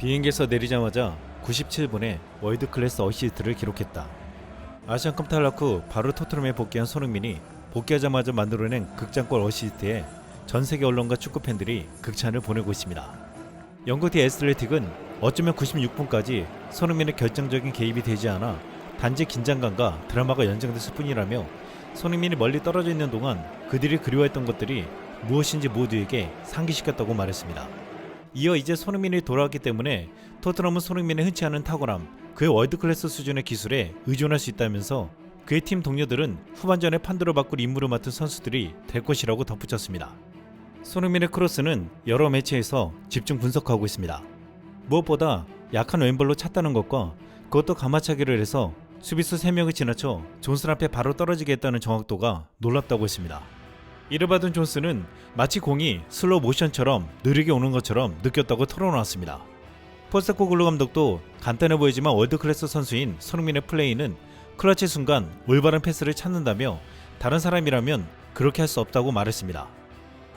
비행기에서 내리자마자 97분에 월드클래스 어시스트를 기록했다. 아시안컵 탈락 후 바로 토트넘에 복귀한 손흥민이 복귀하자마자 만들어낸 극장골 어시스트에 전세계 언론과 축구팬들이 극찬을 보내고 있습니다. 영국 디 애슬레틱은 어쩌면 96분까지 손흥민의 결정적인 개입이 되지 않아 단지 긴장감과 드라마가 연장됐을 뿐이라며 손흥민이 멀리 떨어져 있는 동안 그들이 그리워했던 것들이 무엇인지 모두에게 상기시켰다고 말했습니다. 이어 이제 손흥민이 돌아왔기 때문에 토트넘은 손흥민의 흔치 않은 탁월함, 그의 월드클래스 수준의 기술에 의존할 수 있다면서 그의 팀 동료들은 후반전에 판도를 바꿀 임무를 맡은 선수들이 될 것이라고 덧붙였습니다. 손흥민의 크로스는 여러 매체에서 집중 분석하고 있습니다. 무엇보다 약한 왼발로 찼다는 것과 그것도 가마차기를 해서 수비수 3명을 지나쳐 존슨 앞에 바로 떨어지게 했다는 정확도가 놀랍다고 했습니다. 이를 받은 존슨은 마치 공이 슬로우 모션처럼 느리게 오는 것처럼 느꼈다고 털어놓았습니다. 포스테코글루 감독도 간단해 보이지만 월드클래스 선수인 손흥민의 플레이는 클러치 순간 올바른 패스를 찾는다며 다른 사람이라면 그렇게 할 수 없다고 말했습니다.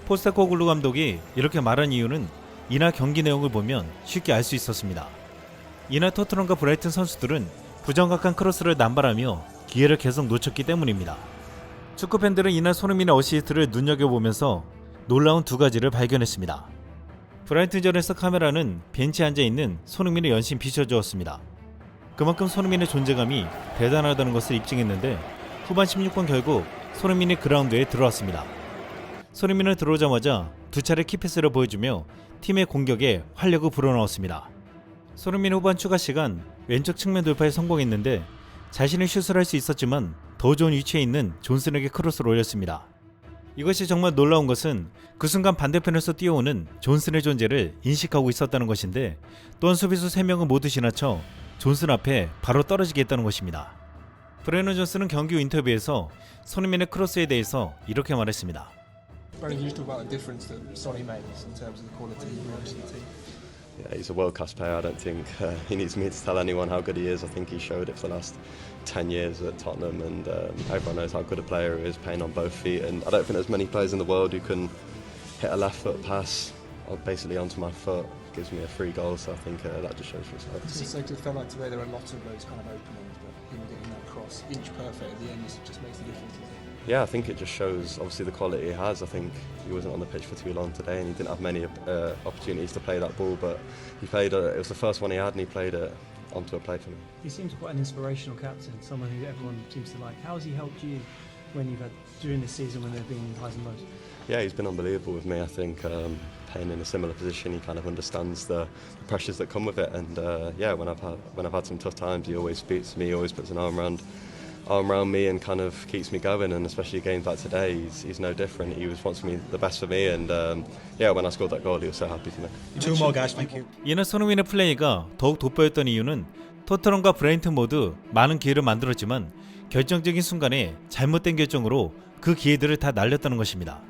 포스테코글루 감독이 이렇게 말한 이유는 이날 경기 내용을 보면 쉽게 알 수 있었습니다. 이날 토트넘과 브라이튼 선수들은 부정확한 크로스를 남발하며 기회를 계속 놓쳤기 때문입니다. 축구팬들은 이날 손흥민의 어시스트를 눈여겨보면서 놀라운 두 가지를 발견했습니다. 브라이튼전에서 카메라는 벤치에 앉아있는 손흥민의 연신 비춰주었습니다. 그만큼 손흥민의 존재감이 대단하다는 것을 입증했는데 후반 16분 결국 손흥민이 그라운드에 들어왔습니다. 손흥민은 들어오자마자 두 차례 키패스를 보여주며 팀의 공격에 활력을 불어넣었습니다. 손흥민 후반 추가 시간 왼쪽 측면 돌파에 성공했는데 자신의 슛을 할 수 있었지만 더 좋은 위치에 있는 존슨에게 크로스를 올렸습니다. 이것이 정말 놀라운 것은 그 순간 반대편에서 뛰어오는 존슨의 존재를 인식하고 있었다는 것인데 또한 수비수 3명은 모두 지나쳐 존슨 앞에 바로 떨어지게 했다는 것입니다. 브레넌 존슨은 경기 후 인터뷰에서 손흥민의 크로스에 대해서 이렇게 말했습니다. Yeah, he's a world-class player. I don't think he needs me to tell anyone how good he is. I think he showed it for the last 10 years at Tottenham, and everyone knows how good a player he is, playing on both feet. And I don't think there's many players in the world who can hit a left-foot pass basically onto my foot. Gives me a free goal, so I think that just shows for itself. It felt like today there were a lot of those kind of openings, but him getting that cross, inch perfect at the end, just makes the difference. Yeah, I think it just shows obviously the quality he has. I think he wasn't on the pitch for too long today, and he didn't have many opportunities to play that ball. But he played. It was the first one he had, and he played it onto a play for me. He seems quite an inspirational captain, someone who everyone seems to like. How has he helped you when you've had during this season when there have been highs and lows? Yeah, he's been unbelievable with me. I think playing in a similar position, he kind of understands the pressures that come with it. And yeah, when I've had some tough times, he always speaks to me. He always puts an arm around me and kind of keeps me going, and especially games like today, he's no different. He always wants me the best for me, and yeah, when I scored that goal, he was so happy for me. Two more guys, thank you. 이날 손흥민의 플레이가 더욱 돋보였던 이유는 토트넘과 브라이튼 모두 많은 기회를 만들었지만 결정적인 순간에 잘못된 결정으로 그 기회들을 다 날렸다는 것입니다.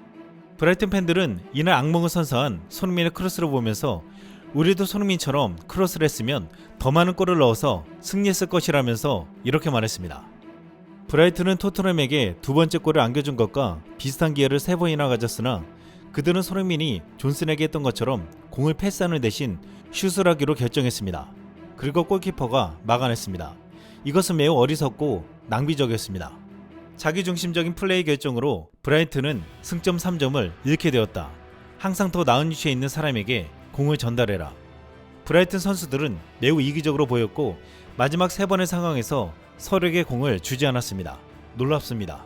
브라이튼 팬들은 이날 악몽을 선사한 손흥민의 크로스를 보면서 우리도 손흥민처럼 크로스를 했으면 더 많은 골을 넣어서 승리했을 것이라면서 이렇게 말했습니다. 브라이튼은 토트넘에게 두 번째 골을 안겨준 것과 비슷한 기회를 3번이나 가졌으나 그들은 손흥민이 존슨에게 했던 것처럼 공을 패스하는 대신 슛을 하기로 결정했습니다. 그리고 골키퍼가 막아냈습니다. 이것은 매우 어리석고 낭비적이었습니다. 자기중심적인 플레이 결정으로 브라이튼은 승점 3점을 잃게 되었다. 항상 더 나은 위치에 있는 사람에게 공을 전달해라. 브라이튼 선수들은 매우 이기적으로 보였고 마지막 3번의 상황에서 서로에게 공을 주지 않았습니다. 놀랍습니다.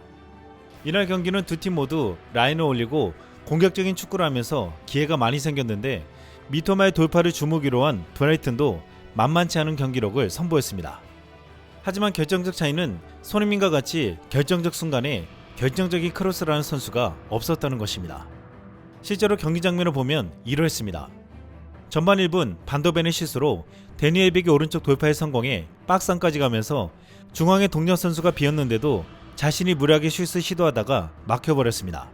이날 경기는 두 팀 모두 라인을 올리고 공격적인 축구를 하면서 기회가 많이 생겼는데 미토마의 돌파를 주무기로 한 브라이튼도 만만치 않은 경기력을 선보였습니다. 하지만 결정적 차이는 손흥민과 같이 결정적 순간에 결정적인 크로스를 하는 선수가 없었다는 것입니다. 실제로 경기 장면을 보면 이러했습니다. 전반 1분 반더벤의 슛으로 데니엘 빅이 오른쪽 돌파에 성공해 박스 안까지 가면서 중앙에 동료 선수가 비었는데도 자신이 무리하게 슛을 시도하다가 막혀버렸습니다.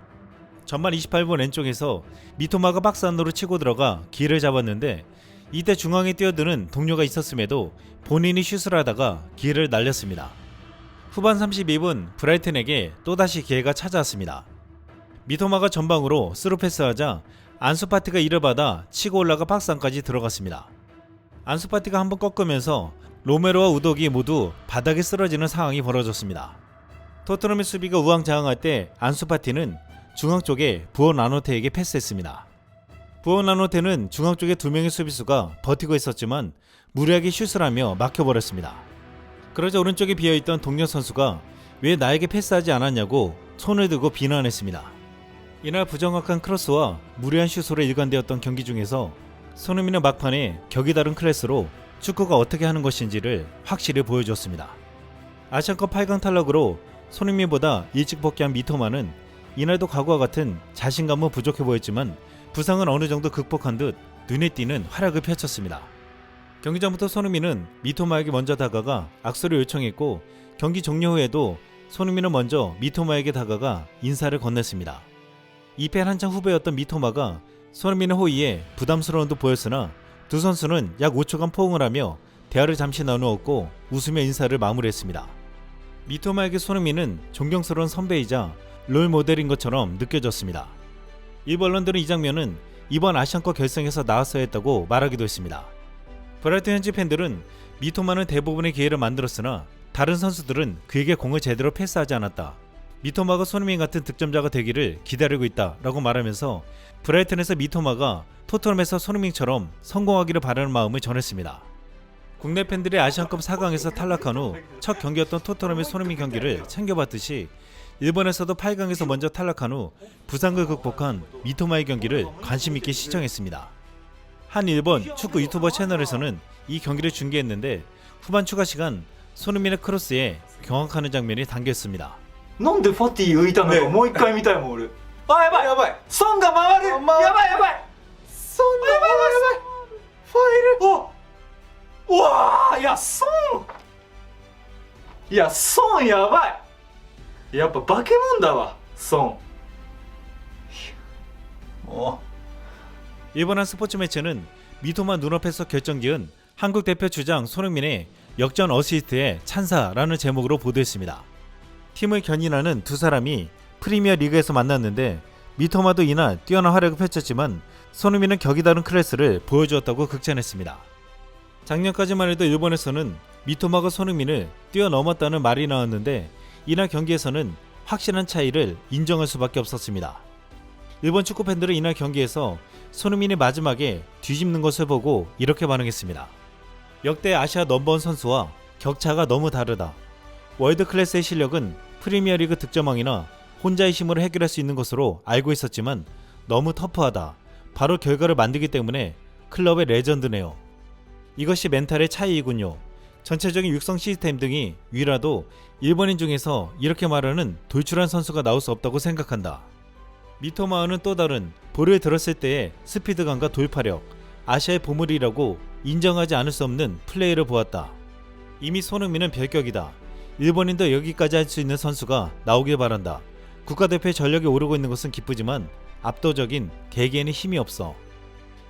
전반 28분 왼쪽에서 미토마가 박스 안으로 치고 들어가 기회를 잡았는데 이때 중앙에 뛰어드는 동료가 있었음에도 본인이 슛을 하다가 기회를 날렸습니다. 후반 32분 브라이튼에게 또다시 기회가 찾아왔습니다. 미토마가 전방으로 스루 패스하자 안수 파티가 이를 받아 치고 올라가 박스 안까지 들어갔습니다. 안수파티가 한번 꺾으면서 로메로와 우독이 모두 바닥에 쓰러지는 상황이 벌어졌습니다. 토트넘의 수비가 우왕좌왕할 때 안수파티는 중앙 쪽에 부온 라노테에게 패스했습니다. 부온 라노테는 중앙 쪽에 2명의 수비수가 버티고 있었지만 무리하게 슛을 하며 막혀버렸습니다. 그러자 오른쪽에 비어있던 동료 선수가 왜 나에게 패스하지 않았냐고 손을 들고 비난했습니다. 이날 부정확한 크로스와 무리한 슛으로 일관되었던 경기 중에서 손흥민은 막판에 격이 다른 클래스로 축구가 어떻게 하는 것인지를 확실히 보여줬습니다. 아시안컵 8강 탈락으로 손흥민보다 일찍 복귀한 미토마는 이날도 과거와 같은 자신감은 부족해 보였지만 부상은 어느 정도 극복한 듯 눈에 띄는 활약을 펼쳤습니다. 경기 전부터 손흥민은 미토마에게 먼저 다가가 악수를 요청했고 경기 종료 후에도 손흥민은 먼저 미토마에게 다가가 인사를 건넸습니다. 2패 한창 후배였던 미토마가 손흥민의 호의에 부담스러운 듯 보였으나 두 선수는 약 5초간 포옹을 하며 대화를 잠시 나누었고 웃으며 인사를 마무리했습니다. 미토마에게 손흥민은 존경스러운 선배이자 롤 모델인 것처럼 느껴졌습니다. 일부 언론들은 이 장면은 이번 아시안컵 결승에서 나왔어야 했다고 말하기도 했습니다. 브라이튼 현지 팬들은 미토마는 대부분의 기회를 만들었으나 다른 선수들은 그에게 공을 제대로 패스하지 않았다. 미토마가 손흥민 같은 득점자가 되기를 기다리고 있다 라고 말하면서 브라이튼에서 미토마가 토트넘에서 손흥민처럼 성공하기를 바라는 마음을 전했습니다. 국내 팬들이 아시안컵 4강에서 탈락한 후 첫 경기였던 토트넘의 손흥민 경기를 챙겨봤듯이 일본에서도 8강에서 먼저 탈락한 후 부상을 극복한 미토마의 경기를 관심있게 시청했습니다. 한 일본 축구 유튜버 채널에서는 이 경기를 중계했는데 후반 추가 시간 손흥민의 크로스에 경악하는 장면이 담겼습니다. なんでファティ浮いたのかもう一回見たいもん俺。あやばいやばい。ソンが回る。やばいやばい。ソンが回る。やばいやばい。ファイル。お。うわーいやソン。いやソンやばい。やっぱ化け物だわソン。お。 일본 한 스포츠 매체는 미토마 눈앞에서 결정지은 한국 대표 주장 손흥민의 역전 어시스트에 찬사라는 제목으로 보도했습니다. 팀을 견인하는 두 사람이 프리미어 리그에서 만났는데 미토마도 이날 뛰어난 활약을 펼쳤지만 손흥민은 격이 다른 클래스를 보여주었다고 극찬했습니다. 작년까지만 해도 일본에서는 미토마가 손흥민을 뛰어넘었다는 말이 나왔는데 이날 경기에서는 확실한 차이를 인정할 수밖에 없었습니다. 일본 축구 팬들은 이날 경기에서 손흥민이 마지막에 뒤집는 것을 보고 이렇게 반응했습니다. 역대 아시아 넘버원 선수와 격차가 너무 다르다. 월드 클래스의 실력은 프리미어리그 득점왕이나 혼자의 힘으로 해결할 수 있는 것으로 알고 있었지만 너무 터프하다. 바로 결과를 만들기 때문에 클럽의 레전드네요. 이것이 멘탈의 차이이군요. 전체적인 육성 시스템 등이 위라도 일본인 중에서 이렇게 말하는 돌출한 선수가 나올 수 없다고 생각한다. 미토마는 또 다른 볼을 들었을 때의 스피드감과 돌파력, 아시아의 보물이라고 인정하지 않을 수 없는 플레이를 보았다. 이미 손흥민은 별격이다. 일본인도 여기까지 할 수 있는 선수가 나오길 바란다. 국가대표의 전력이 오르고 있는 것은 기쁘지만 압도적인 개개인의 힘이 없어.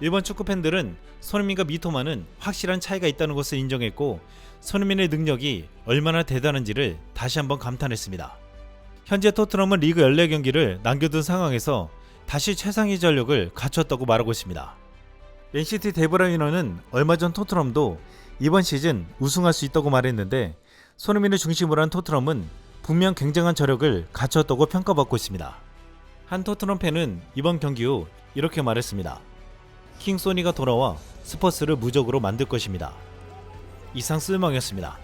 일본 축구 팬들은 손흥민과 미토마는 확실한 차이가 있다는 것을 인정했고 손흥민의 능력이 얼마나 대단한지를 다시 한번 감탄했습니다. 현재 토트넘은 리그 14경기를 남겨둔 상황에서 다시 최상위 전력을 갖췄다고 말하고 있습니다. 맨시티 데브라이너는 얼마 전 토트넘도 이번 시즌 우승할 수 있다고 말했는데 손흥민을 중심으로 한 토트넘은 분명 굉장한 저력을 갖췄다고 평가받고 있습니다. 한 토트넘 팬은 이번 경기 후 이렇게 말했습니다. 킹소니가 돌아와 스퍼스를 무적으로 만들 것입니다. 이상 쓸멍이었습니다.